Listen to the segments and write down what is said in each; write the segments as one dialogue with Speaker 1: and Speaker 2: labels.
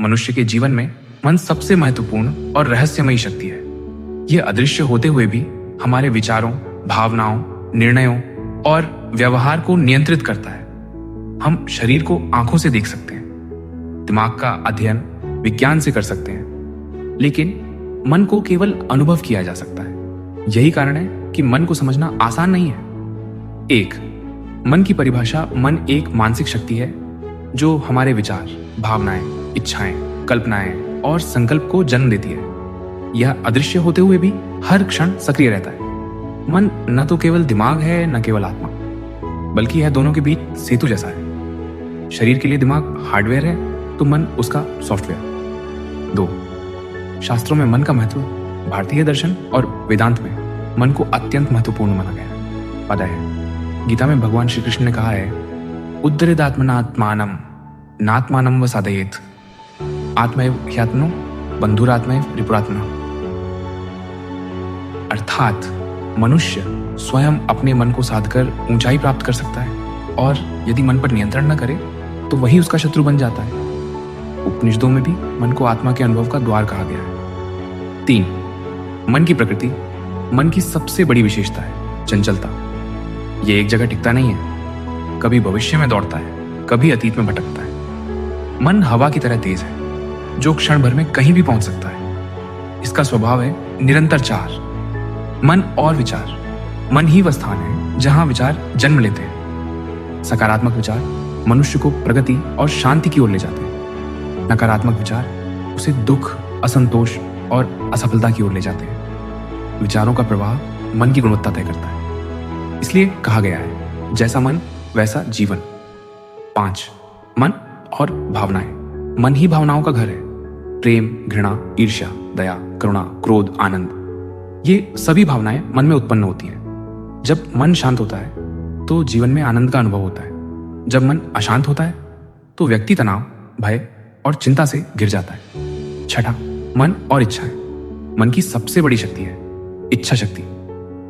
Speaker 1: मनुष्य के जीवन में मन सबसे महत्वपूर्ण और रहस्यमयी शक्ति है। यह अदृश्य होते हुए भी हमारे विचारों, भावनाओं, निर्णयों और व्यवहार को नियंत्रित करता है। हम शरीर को आंखों से देख सकते हैं, दिमाग का अध्ययन विज्ञान से कर सकते हैं, लेकिन मन को केवल अनुभव किया जा सकता है। यही कारण है कि मन को समझना आसान नहीं है। एक, मन की परिभाषा। मन एक मानसिक शक्ति है जो हमारे विचार, भावनाएं, इच्छाएं, कल्पनाएं और संकल्प को जन्म देती है। यह अदृश्य होते हुए भी हर क्षण सक्रिय रहता है। मन न तो केवल दिमाग है, न केवल आत्मा, बल्कि यह दोनों के बीच सेतु जैसा है। शरीर के लिए दिमाग हार्डवेयर है तो मन उसका सॉफ्टवेयर। 2, शास्त्रों में मन का महत्व, भारतीय दर्शन और वेदांत में मन को अत्यंत महत्वपूर्ण माना गया है। पता है, गीता में भगवान श्री कृष्ण ने कहा है, उद्धरेदात्मनात्मानम नात्मानम व साधयेत आत्मैव ह्यात्मनो बंधुरात्मैव रिपुरात्मना। अर्थात मनुष्य स्वयं अपने मन को साधकर ऊंचाई प्राप्त कर सकता है, और यदि मन पर नियंत्रण न करे तो वही उसका शत्रु बन जाता है। उपनिषदों में भी मन को आत्मा के अनुभव का द्वार कहा गया है। 3, मन की प्रकृति। मन की सबसे बड़ी विशेषता है चंचलता। यह एक जगह टिकता नहीं है, कभी भविष्य में दौड़ता है, कभी अतीत में भटकता है। मन हवा की तरह तेज है जो क्षण भर में कहीं भी पहुंच सकता है। इसका स्वभाव है निरंतर चार। मन और विचार। मन ही वह स्थान है जहां विचार जन्म लेते हैं। सकारात्मक विचार मनुष्य को प्रगति और शांति की ओर ले जाते हैं। नकारात्मक विचार उसे दुख, असंतोष और असफलता की ओर ले जाते हैं। विचारों का प्रवाह मन की गुणवत्ता तय करता है। इसलिए कहा गया है, जैसा मन वैसा जीवन। 5, मन और भावनाएं। मन ही भावनाओं का घर है। प्रेम, घृणा, ईर्ष्या, दया, करुणा, क्रोध, आनंद, ये सभी भावनाएं मन में उत्पन्न होती हैं। जब मन शांत होता है तो जीवन में आनंद का अनुभव होता है। जब मन अशांत होता है तो व्यक्ति तनाव, भय और चिंता से घिर जाता है। 6, मन और इच्छाएं। मन की सबसे बड़ी शक्ति है इच्छा शक्ति।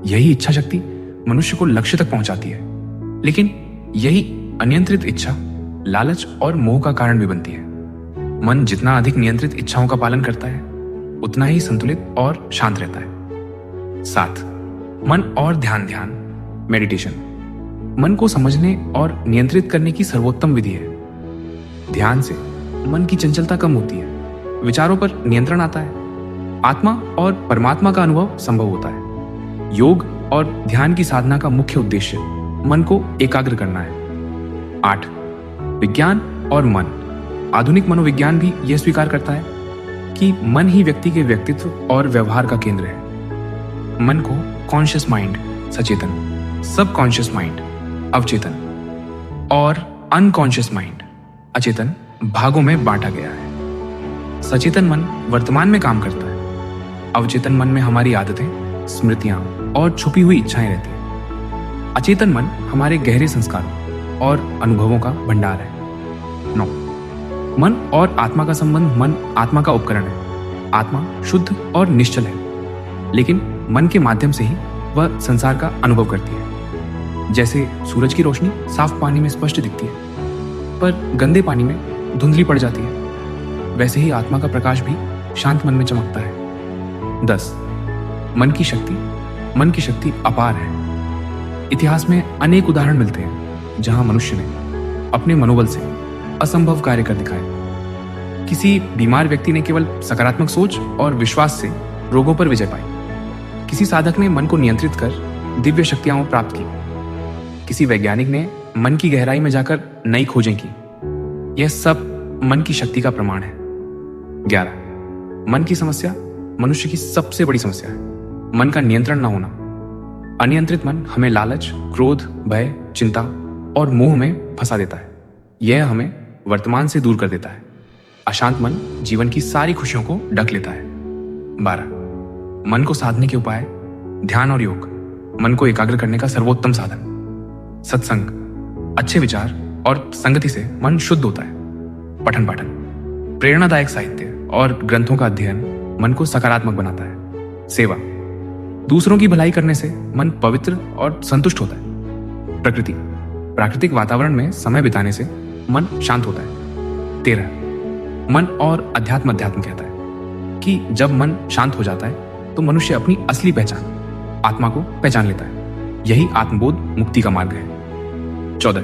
Speaker 1: यही इच्छा शक्ति मनुष्य को लक्ष्य तक पहुंचाती है, लेकिन यही अनियंत्रित इच्छा लालच और मोह का कारण भी बनती है। मन जितना अधिक नियंत्रित इच्छाओं का पालन करता है उतना ही संतुलित और शांत रहता है। 7, मन और ध्यान मेडिटेशन। मन को समझने और नियंत्रित करने की सर्वोत्तम विधि है। ध्यान से मन की चंचलता कम होती है, विचारों पर नियंत्रण आता है, आत्मा और परमात्मा का अनुभव संभव होता है। योग और ध्यान की साधना का मुख्य उद्देश्य मन को एकाग्र करना है। 8, विज्ञान और मन। आधुनिक मनोविज्ञान भी यह स्वीकार करता है कि मन ही व्यक्ति के व्यक्तित्व और व्यवहार का केंद्र है। मन को कॉन्शियस माइंड सचेतन, सबकॉन्शियस माइंड अवचेतन और अनकॉन्शियस माइंड अचेतन भागों में बांटा गया है। सचेतन मन वर्तमान में काम करता है। अवचेतन मन में हमारी आदतें, स्मृतियां और छुपी हुई इच्छाएं रहती हैं। अचेतन मन हमारे गहरे संस्कारों और अनुभवों का भंडार है। 9, मन और आत्मा का संबंध। मन आत्मा का उपकरण है। आत्मा शुद्ध और निश्चल है, लेकिन मन के माध्यम से ही वह संसार का अनुभव करती है। जैसे सूरज की रोशनी साफ पानी में स्पष्ट दिखती है, पर गंदे पानी में धुंधली पड़ जाती है, वैसे ही आत्मा का प्रकाश भी शांत मन में चमकता है। 10, मन की शक्ति। मन की शक्ति अपार है। इतिहास में अनेक उदाहरण मिलते हैं जहां मनुष्य ने अपने मनोबल से असंभव कार्य कर दिखाए। किसी बीमार व्यक्ति ने केवल सकारात्मक सोच और विश्वास से रोगों पर विजय पाई। किसी साधक ने मन को नियंत्रित कर दिव्य शक्तियां प्राप्त की। किसी वैज्ञानिक ने मन की गहराई में जाकर नई खोजें की। यह सब मन की शक्ति का प्रमाण है। 11, मन की समस्या मनुष्य की सबसे बड़ी समस्या है। मन का नियंत्रण न होना। अनियंत्रित मन हमें लालच, क्रोध, भय, चिंता और मोह में फंसा देता है। यह हमें वर्तमान से दूर कर देता है। अशांत मन जीवन की सारी खुशियों को ढक लेता है। 12, मन को साधने के उपाय। ध्यान और योग मन को एकाग्र करने का सर्वोत्तम साधन। सत्संग, अच्छे विचार और संगति से मन शुद्ध होता है। पठन पाठन, प्रेरणादायक साहित्य और ग्रंथों का अध्ययन मन को सकारात्मक बनाता है। सेवा, दूसरों की भलाई करने से मन पवित्र और संतुष्ट होता है। प्रकृति, प्राकृतिक वातावरण में समय बिताने से मन शांत होता है। 13, मन और अध्यात्म कहता है कि जब मन शांत हो जाता है तो मनुष्य अपनी असली पहचान, आत्मा को पहचान लेता है। यही आत्मबोध मुक्ति का मार्ग है। 14